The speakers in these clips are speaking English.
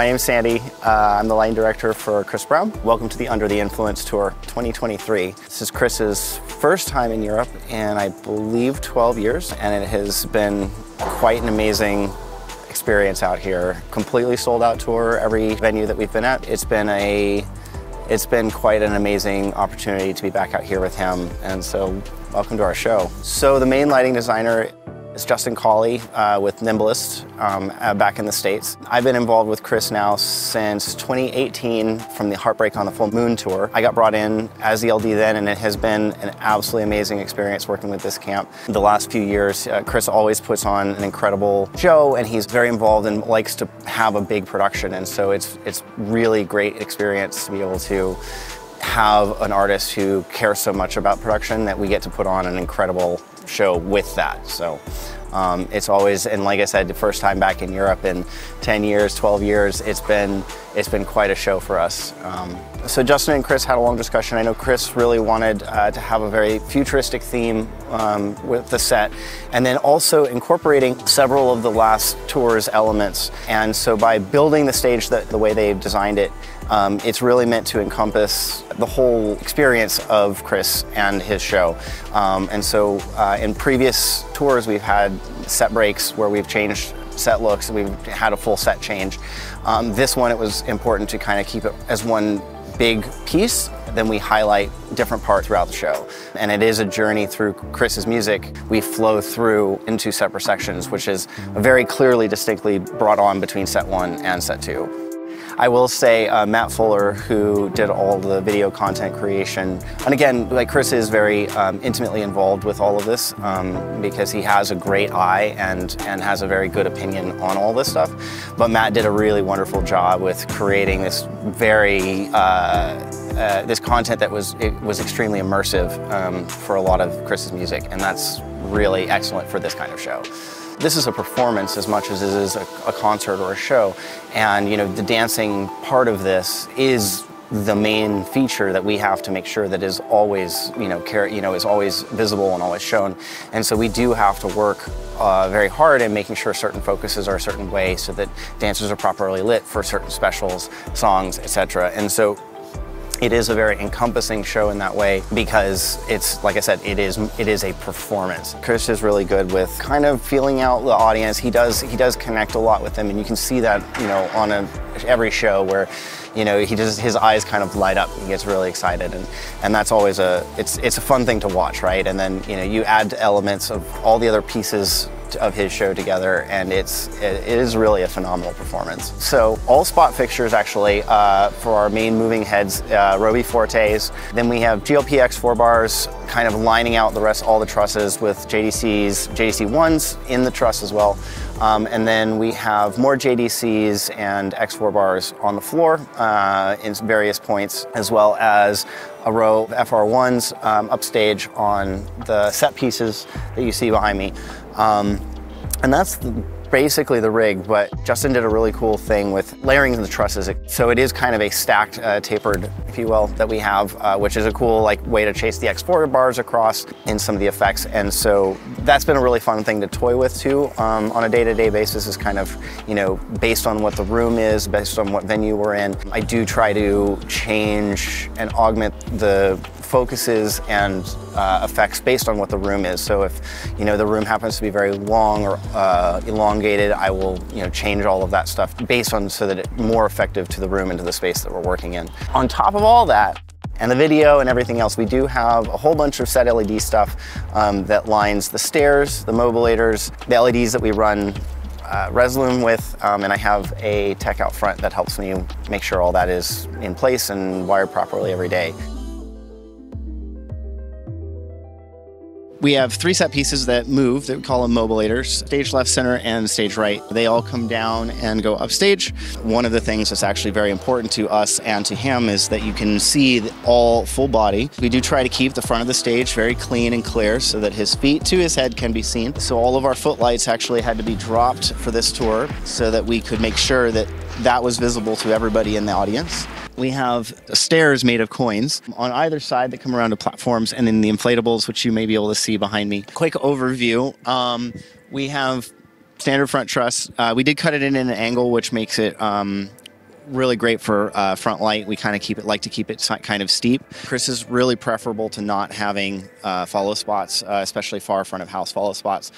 name's Sandy. I'm the line director for Chris Brown. Welcome to the Under the Influence Tour 2023. This is Chris's first time in Europe in, I believe, 12 years, and it has been quite an amazing experience out here. Completely sold out tour, every venue that we've been at. It's been quite an amazing opportunity to be back out here with him, and so welcome to our show. So the main lighting designer is Collie with Nimblist back in the States. I've been involved with Chris now since 2018 from the Heartbreak on the Full Moon tour. I got brought in as the LD then, and it has been an absolutely amazing experience working with this camp. The last few years, Chris always puts on an incredible show, and he's very involved and likes to have a big production, and so it's really great experience to be able to have an artist who cares so much about production that we get to put on an incredible show with that. So it's always, and like I said, the first time back in Europe in 10 years, 12 years, it's been quite a show for us. So Justin and Chris had a long discussion. I know Chris really wanted to have a very futuristic theme with the set, and then also incorporating several of the last tour's elements. And so by building the stage the way they've designed it, it's really meant to encompass the whole experience of Chris and his show. And so in previous tours, we've had set breaks where we've changed set looks, we've had a full set change. This one, it was important to kind of keep it as one big piece, then we highlight different parts throughout the show. And it is a journey through Chris's music. We flow through into separate sections, which is very clearly, distinctly brought on between set one and set two. I will say Matt Fuller, who did all the video content creation, and again, like Chris is very intimately involved with all of this because he has a great eye and has a very good opinion on all this stuff. But Matt did a really wonderful job with creating this very this content that was extremely immersive for a lot of Chris's music, and that's really excellent for this kind of show. This is a performance as much as it is a concert or a show, and the dancing part of this is the main feature that we have to make sure that is always is always visible and always shown. And so we do have to work very hard in making sure certain focuses are a certain way so that dancers are properly lit for certain specials, songs, etc. And so it is a very encompassing show in that way because it's, like I said, it is a performance. Chris is really good with kind of feeling out the audience. He does connect a lot with them, and you can see that on every show where his eyes kind of light up. He gets really excited, and that's always it's a fun thing to watch, right? And then you add elements of all the other pieces of his show together, and it is really a phenomenal performance. So all spot fixtures actually for our main moving heads, Roby Fortes. Then we have GLPX 4 bars kind of lining out all the trusses with JDC1s in the truss as well. And then we have more JDCs and X4 bars on the floor in various points, as well as a row of FR1s upstage on the set pieces that you see behind me. And that's basically the rig, but Justin did a really cool thing with layering the trusses. So it is kind of a stacked, tapered, if you will, that we have, which is a cool way to chase the X4 bars across in some of the effects. And so that's been a really fun thing to toy with too on a day-to-day basis, is kind of, based on what the room is, based on what venue we're in. I do try to change and augment the focuses and effects based on what the room is. So if the room happens to be very long or elongated, I will change all of that stuff based on so that it's more effective to the room and to the space that we're working in. On top of all that, and the video and everything else, we do have a whole bunch of set LED stuff that lines the stairs, the mobilators, the LEDs that we run Resolume with, and I have a tech out front that helps me make sure all that is in place and wired properly every day. We have 3 set pieces that move, that we call them mobilators, stage left, center, and stage right. They all come down and go upstage. One of the things that's actually very important to us and to him is that you can see all full body. We do try to keep the front of the stage very clean and clear so that his feet to his head can be seen. So all of our footlights actually had to be dropped for this tour so that we could make sure that that was visible to everybody in the audience. We have stairs made of coins on either side that come around to platforms, and then the inflatables, which you may be able to see behind me. Quick overview. We have standard front truss. We did cut it in an angle, which makes it really great for front light. We kind of like to keep it kind of steep. Chris is really preferable to not having follow spots, especially far front of house follow spots.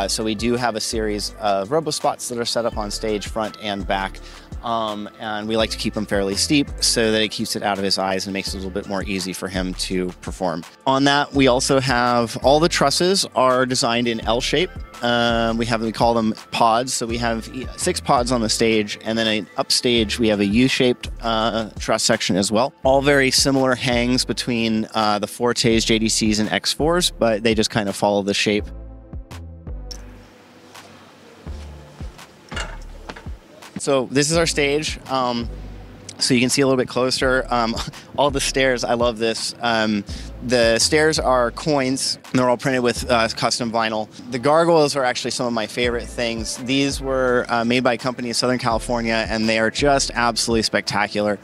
So we do have a series of robo spots that are set up on stage, front and back. And we like to keep them fairly steep so that it keeps it out of his eyes and makes it a little bit more easy for him to perform. On that, we also have all the trusses are designed in L shape. We call them pods. So we have 6 pods on the stage, and then upstage we have a U-shaped truss section as well. All very similar hangs between the Fortes, JDCs, and X4s, but they just kind of follow the shape. So this is our stage. So you can see a little bit closer. All the stairs, I love this. The stairs are coins, and they're all printed with custom vinyl. The gargoyles are actually some of my favorite things. These were made by a company in Southern California, and they are just absolutely spectacular.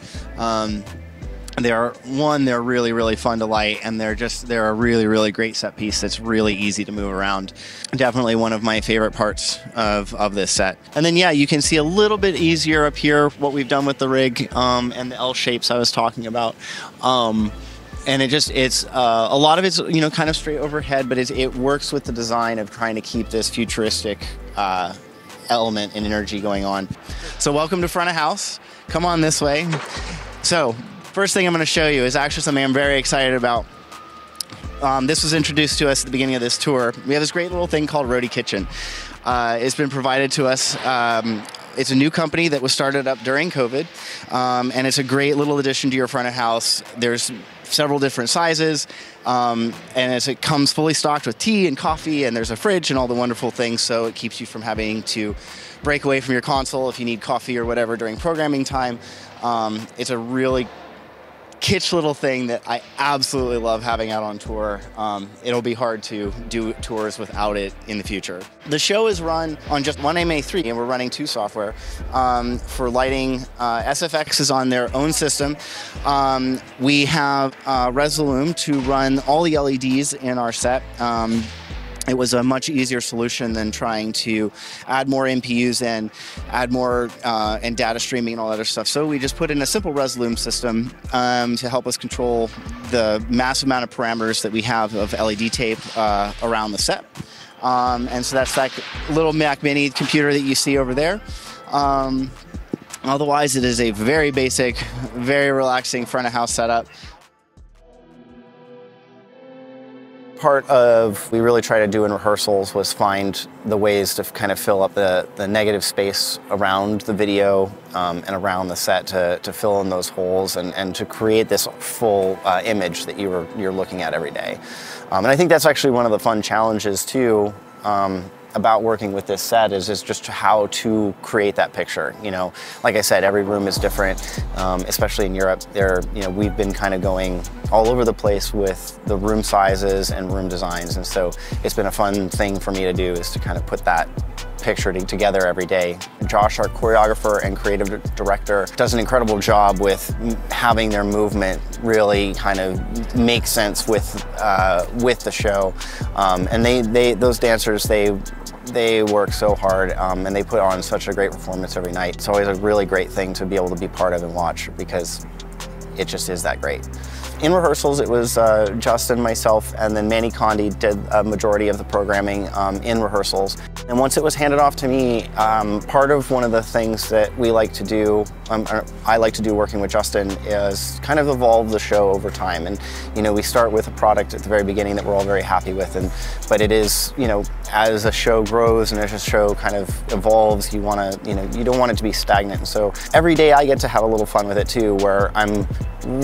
They're really, really fun to light, and they're a really, really great set piece that's really easy to move around. Definitely one of my favorite parts of this set. And then, yeah, you can see a little bit easier up here what we've done with the rig and the L shapes I was talking about. And it's a lot of it's, kind of straight overhead, but it works with the design of trying to keep this futuristic element and energy going on. So welcome to front of house. Come on this way. So first thing I'm going to show you is actually something I'm very excited about. This was introduced to us at the beginning of this tour. We have this great little thing called Roadie Kitchen. It's been provided to us. It's a new company that was started up during COVID, and it's a great little addition to your front of house. There's several different sizes, and it comes fully stocked with tea and coffee, and there's a fridge and all the wonderful things, so it keeps you from having to break away from your console if you need coffee or whatever during programming time. It's a really kitsch little thing that I absolutely love having out on tour. It'll be hard to do tours without it in the future. The show is run on just one MA3, and we're running 2 software. For lighting, SFX is on their own system. We have Resolume to run all the LEDs in our set. It was a much easier solution than trying to add more MPUs in, add more and data streaming and all that other stuff. So we just put in a simple Resolume system to help us control the massive amount of parameters that we have of LED tape around the set. And so that's that little Mac Mini computer that you see over there. Otherwise, it is a very basic, very relaxing front of house setup. Part of we really try to do in rehearsals was find the ways to kind of fill up the negative space around the video and around the set to fill in those holes and to create this full image that you're looking at every day. And I think that's actually one of the fun challenges too about working with this set is just how to create that picture. Like I said, every room is different, especially in Europe. We've been kind of going all over the place with the room sizes and room designs, and so it's been a fun thing for me to do is to kind of put that picture together every day. Josh, our choreographer and creative director, does an incredible job with having their movement really kind of make sense with the show. And those dancers, they work so hard and they put on such a great performance every night. It's always a really great thing to be able to be part of and watch because it just is that great. In rehearsals, it was Justin, myself, and then Manny Condi did a majority of the programming in rehearsals. And once it was handed off to me, part of one of the things that we like to do, I like to do working with Justin, is kind of evolve the show over time. And we start with a product at the very beginning that we're all very happy with, but it is, as a show grows and as a show kind of evolves, you want to, you don't want it to be stagnant. So every day I get to have a little fun with it too, where I'm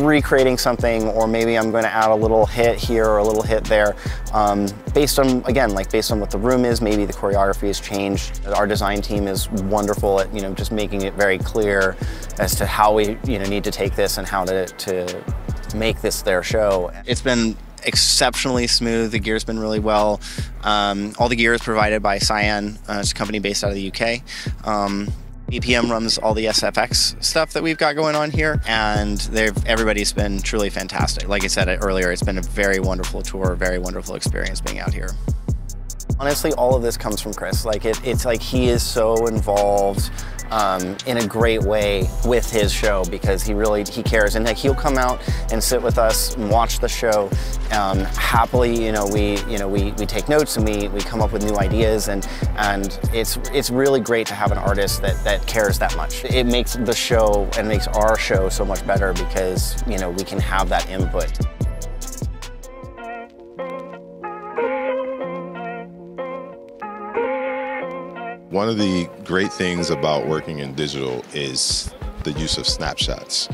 recreating something, or maybe I'm going to add a little hit here or a little hit there, based on, again, based on what the room is. Maybe the choreography has changed. Our design team is wonderful at just making it very clear as to how we need to take this and how to make this their show. It's been exceptionally smooth. The gear's been really well. All the gear is provided by Cyan. It's a company based out of the UK. BPM runs all the SFX stuff that we've got going on here, and everybody's been truly fantastic. Like I said earlier, it's been a very wonderful tour, very wonderful experience being out here. Honestly, all of this comes from Chris. It's like he is so involved in a great way with his show, because he cares, and like he'll come out and sit with us and watch the show happily. We take notes and we come up with new ideas, and it's really great to have an artist that cares that much. It makes the show and makes our show so much better because we can have that input. One of the great things about working in digital is the use of snapshots.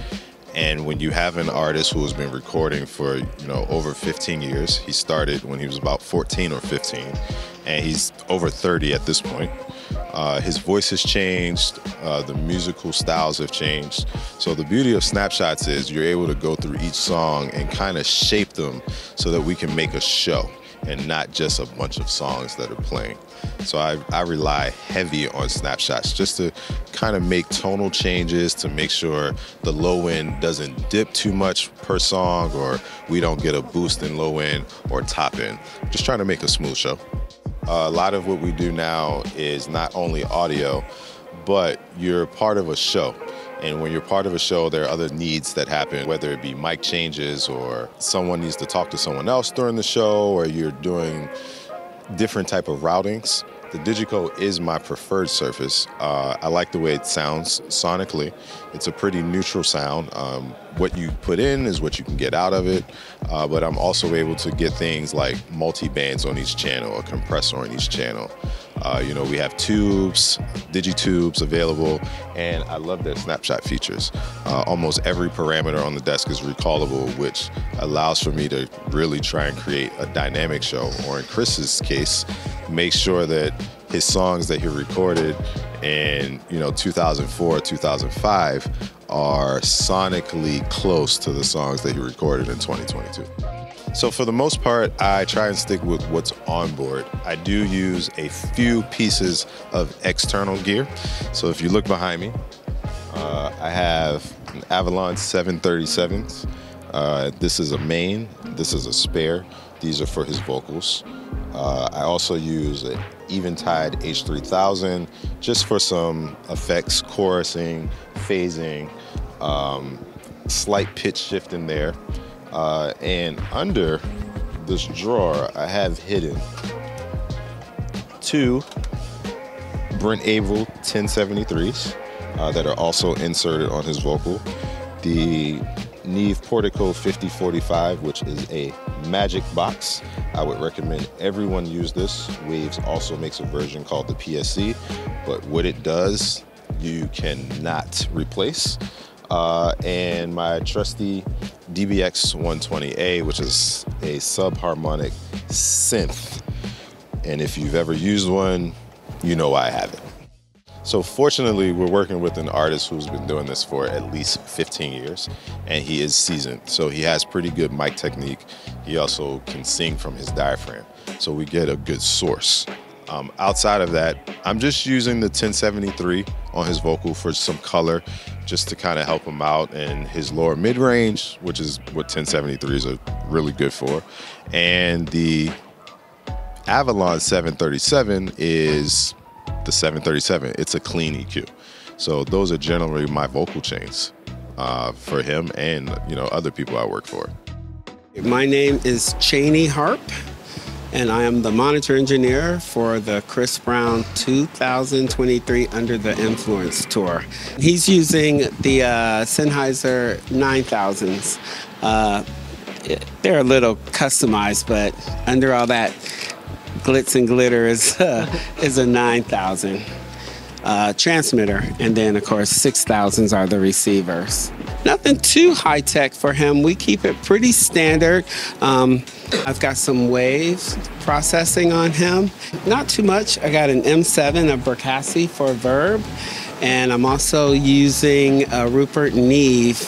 And when you have an artist who has been recording for over 15 years, he started when he was about 14 or 15, and he's over 30 at this point. His voice has changed, the musical styles have changed. So the beauty of snapshots is you're able to go through each song and kind of shape them so that we can make a show and not just a bunch of songs that are playing. So I rely heavy on snapshots just to kind of make tonal changes, to make sure the low end doesn't dip too much per song, or we don't get a boost in low end or top end. Just trying to make a smooth show. A lot of what we do now is not only audio, but you're part of a show. And when you're part of a show, there are other needs that happen, whether it be mic changes or someone needs to talk to someone else during the show, or you're doing different type of routings. The Digico is my preferred surface. I like the way it sounds sonically. It's a pretty neutral sound. What you put in is what you can get out of it, but I'm also able to get things like multi-bands on each channel, a compressor on each channel. We have tubes, digitubes available, and I love their snapshot features. Almost every parameter on the desk is recallable, which allows for me to really try and create a dynamic show, or in Chris's case, make sure that his songs that he recorded in 2004, 2005 are sonically close to the songs that he recorded in 2022. So for the most part, I try and stick with what's on board. I do use a few pieces of external gear. So if you look behind me, I have an Avalon 737s. This is a main, this is a spare. These are for his vocals. I also use an Eventide H3000 just for some effects, chorusing, phasing, slight pitch shift in there. And under this drawer, I have hidden two Brent Averill 1073s that are also inserted on his vocal. The Neve Portico 5045, which is a magic box. I would recommend everyone use this. Waves also makes a version called the PSC, but what it does, you cannot replace. And my trusty DBX 120A, which is a subharmonic synth. And if you've ever used one, you know I have it. So fortunately, we're working with an artist who's been doing this for at least 15 years, and he is seasoned. So he has pretty good mic technique. He also can sing from his diaphragm. So we get a good source. Outside of that, I'm just using the 1073 on his vocal for some color, just to kind of help him out in his lower mid-range, which is what 1073s are really good for. And the Avalon 737 is the 737. It's a clean EQ. So those are generally my vocal chains for him and other people I work for. My name is Chainey Harpe, and I am the monitor engineer for the Chris Brown 2023 Under the Influence tour. He's using the Sennheiser 9000s. They're a little customized, but under all that glitz and glitter is a 9000 transmitter, and then of course 6000s are the receivers. Nothing too high tech for him. We keep it pretty standard. I've got some waves processing on him. Not too much. I got an M7 of Berkassi for Verb, and I'm also using a Rupert Neve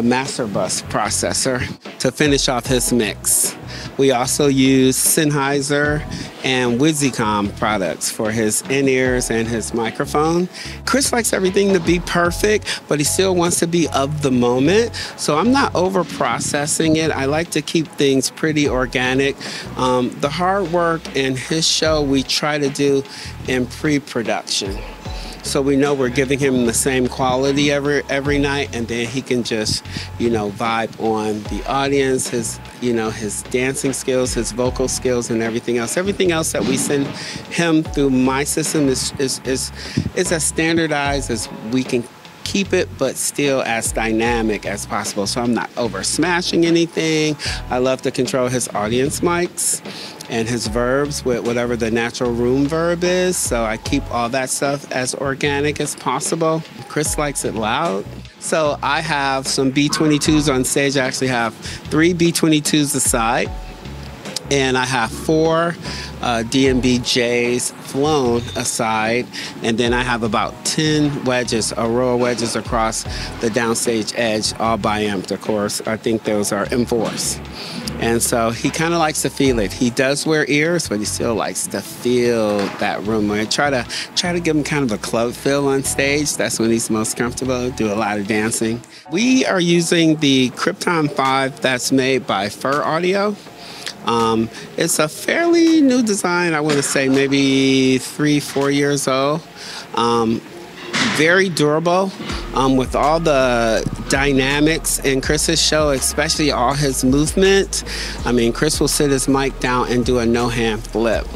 master bus processor to finish off his mix. We also use Sennheiser and Wizzycom products for his in-ears and his microphone. Chris likes everything to be perfect, but he still wants to be of the moment. So I'm not over-processing it. I like to keep things pretty organic. The hard work in his show we try to do in pre-production. so we know we're giving him the same quality every night, and then he can just, you know, vibe on the audience, his, you know, his dancing skills, his vocal skills, and everything else. Everything else that we send him through my system is as standardized as we can keep it, but still as dynamic as possible. So I'm not over smashing anything. I love to control his audience mics and his verbs with whatever the natural room verb is. So I keep all that stuff as organic as possible. Chris likes it loud. So I have some B-22s on stage. I actually have 3 B-22s aside, and I have 4 DMBJs flown aside, and then I have about 10 wedges, a row of wedges across the downstage edge, all bi-amped, of course. I think those are M4s. And so he kind of likes to feel it. He does wear ears, but he still likes to feel that room. I try to give him kind of a club feel on stage. That's when he's most comfortable, do a lot of dancing. We are using the Krypton 5 that's made by Fur Audio. It's a fairly new design. I want to say maybe 3-4 years old. Very durable, with all the dynamics in Chris's show, especially all his movement. I mean, Chris will sit his mic down and do a no-hand flip.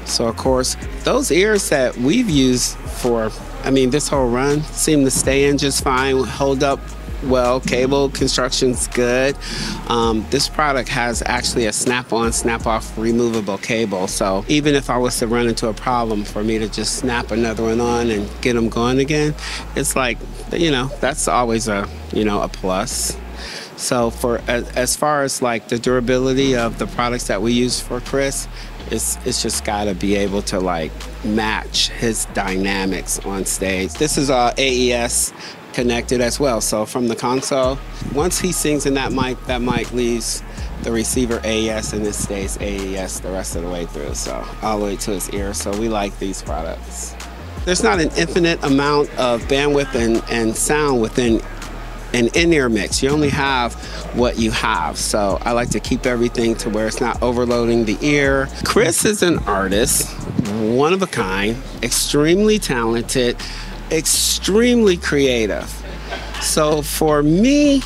So, of course, those ears that we've used for, I mean, this whole run seem to stay in just fine, hold up well, cable construction's good. This product has actually a snap-on, snap-off removable cable. So even if I was to run into a problem, for me to just snap another one on and get them going again, it's like, you know, that's always a, you know, a plus. So for as far as like the durability of the products that we use for Chris, it's just got to be able to like match his dynamics on stage. This is AES connected as well. So from the console, once he sings in that mic leaves the receiver AES, and it stays AES the rest of the way through, so all the way to his ear. So we like these products. There's not an infinite amount of bandwidth and sound within an in-ear mix. You only have what you have. So I like to keep everything to where it's not overloading the ear. Chris is an artist, one of a kind, extremely talented, extremely creative. So for me,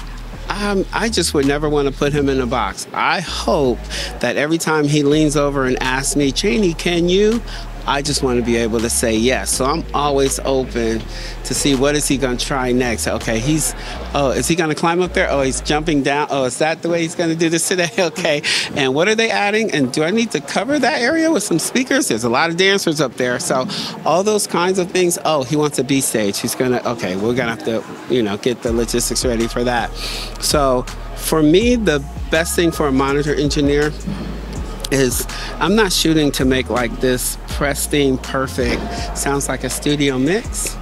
I just would never want to put him in a box. I hope that every time he leans over and asks me, Chainey, can you? I just want to be able to say yes. So I'm always open to see what is he going to try next. Okay, is he going to climb up there? Oh, he's jumping down. Oh, is that the way he's going to do this today? Okay, and what are they adding? And do I need to cover that area with some speakers? There's a lot of dancers up there. So all those kinds of things. Oh, he wants a B stage. He's going to, okay, we're going to have to, you know, get the logistics ready for that. So for me, the best thing for a monitor engineer is I'm not shooting to make like this pristine, perfect, sounds like a studio mix.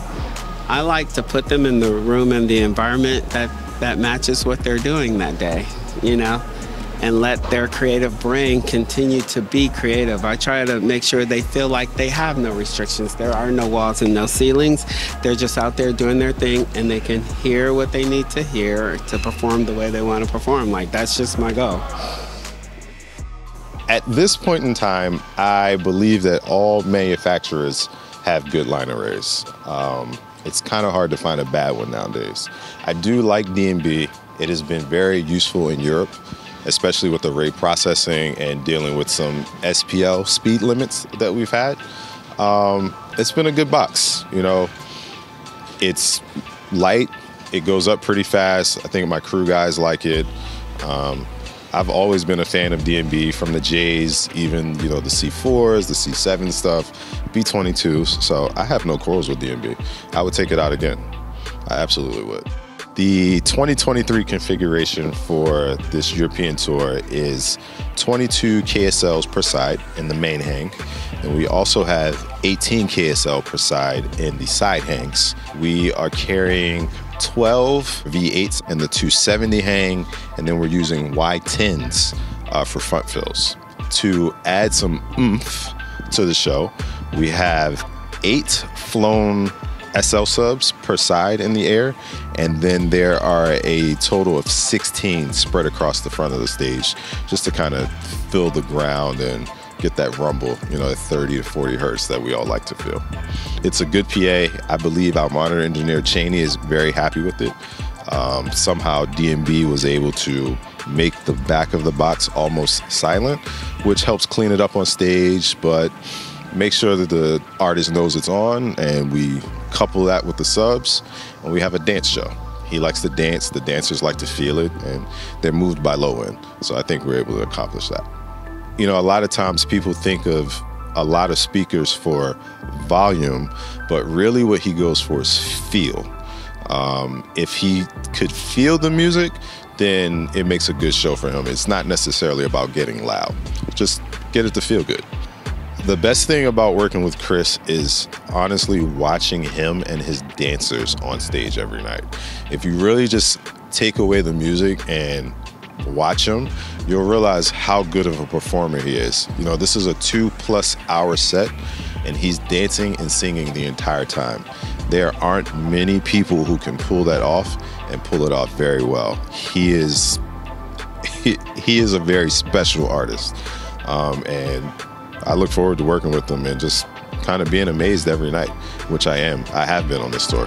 I like to put them in the room and the environment that matches what they're doing that day, you know, and let their creative brain continue to be creative. I try to make sure they feel like they have no restrictions. There are no walls and no ceilings. They're just out there doing their thing, and they can hear what they need to hear to perform the way they want to perform. Like, that's just my goal. At this point in time, I believe that all manufacturers have good line arrays. It's kind of hard to find a bad one nowadays. I do like DMB. It has been very useful in Europe, especially with array processing and dealing with some SPL speed limits that we've had. It's been a good box. You know, it's light. It goes up pretty fast. I think my crew guys like it. I've always been a fan of DMB from the J's, even, you know, the C4s, the C7 stuff, B22s. So I have no quarrels with DMB. I would take it out again. I absolutely would. The 2023 configuration for this European tour is 22 KSLs per side in the main hang. And we also have 18 KSL per side in the side hangs. We are carrying 12 V8s in the 270 hang, and then we're using Y10s for front fills. To add some oomph to the show, we have 8 flown SL subs per side in the air, and then there are a total of 16 spread across the front of the stage, just to kind of fill the ground and get that rumble, you know, at 30 to 40 hertz that we all like to feel. It's a good PA. I believe our monitor engineer, Chainey, is very happy with it. Somehow DMB was able to make the back of the box almost silent, which helps clean it up on stage, but make sure that the artist knows it's on, and we couple that with the subs, and we have a dance show. He likes to dance, the dancers like to feel it, and they're moved by low end. So I think we're able to accomplish that. You know, a lot of times people think of a lot of speakers for volume, but really what he goes for is feel. If he could feel the music, then it makes a good show for him. It's not necessarily about getting loud. Just get it to feel good. The best thing about working with Chris is honestly watching him and his dancers on stage every night. If you really just take away the music and watch him, you'll realize how good of a performer he is. You know, this is a 2+ hour set, and he's dancing and singing the entire time. There aren't many people who can pull that off and pull it off very well. He is a very special artist, and I look forward to working with him and just kind of being amazed every night, which I am. I have been on this tour.